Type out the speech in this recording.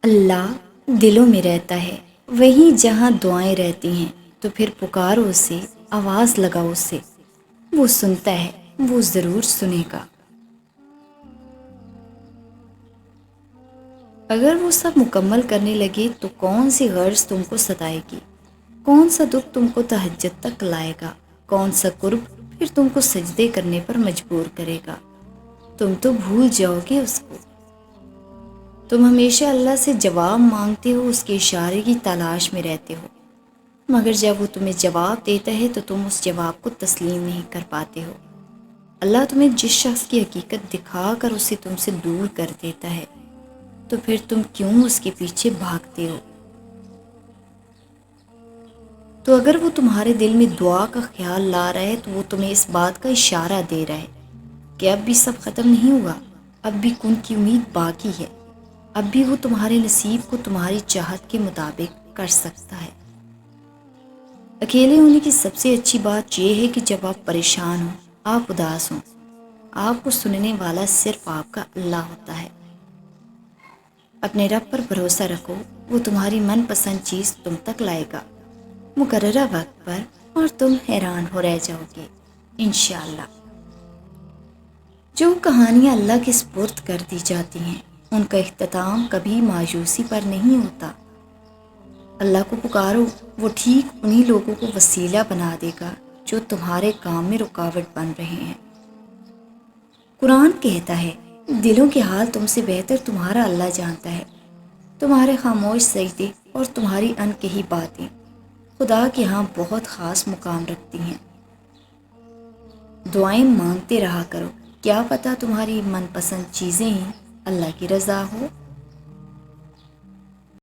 اللہ دلوں میں رہتا ہے، وہیں جہاں دعائیں رہتی ہیں، تو پھر پکارو اسے، آواز لگاؤ اسے، وہ سنتا ہے، وہ ضرور سنے گا۔ اگر وہ سب مکمل کرنے لگے تو کون سی غرض تم کو ستائے گی؟ کون سا دکھ تم کو تہجد تک لائے گا؟ کون سا قرب پھر تم کو سجدے کرنے پر مجبور کرے گا؟ تم تو بھول جاؤ گے اس کو۔ تم ہمیشہ اللہ سے جواب مانگتے ہو، اس کے اشارے کی تلاش میں رہتے ہو، مگر جب وہ تمہیں جواب دیتا ہے تو تم اس جواب کو تسلیم نہیں کر پاتے ہو۔ اللہ تمہیں جس شخص کی حقیقت دکھا کر اسے تم سے دور کر دیتا ہے، تو پھر تم کیوں اس کے پیچھے بھاگتے ہو؟ تو اگر وہ تمہارے دل میں دعا کا خیال لا رہا ہے تو وہ تمہیں اس بات کا اشارہ دے رہا ہے کہ اب بھی سب ختم نہیں ہوا، اب بھی کن کی امید باقی ہے، اب بھی وہ تمہارے نصیب کو تمہاری چاہت کے مطابق کر سکتا ہے۔ اکیلے ہونے کی سب سے اچھی بات یہ ہے کہ جب آپ پریشان ہوں، آپ اداس ہوں، آپ کو سننے والا صرف آپ کا اللہ ہوتا ہے۔ اپنے رب پر بھروسہ رکھو، وہ تمہاری من پسند چیز تم تک لائے گا مقررہ وقت پر، اور تم حیران ہو رہ جاؤ گے انشاءاللہ۔ جو کہانیاں اللہ کے سپرد کر دی جاتی ہیں ان کا اختتام کبھی مایوسی پر نہیں ہوتا۔ اللہ کو پکارو، وہ ٹھیک انہی لوگوں کو وسیلہ بنا دے گا جو تمہارے کام میں رکاوٹ بن رہے ہیں۔ قرآن کہتا ہے، دلوں کے حال تم سے بہتر تمہارا اللہ جانتا ہے۔ تمہارے خاموش سجدے اور تمہاری انکہی باتیں خدا کے ہاں بہت خاص مقام رکھتی ہیں۔ دعائیں مانگتے رہا کرو، کیا پتہ تمہاری من پسند چیزیں ہی اللہ کی رضا ہو۔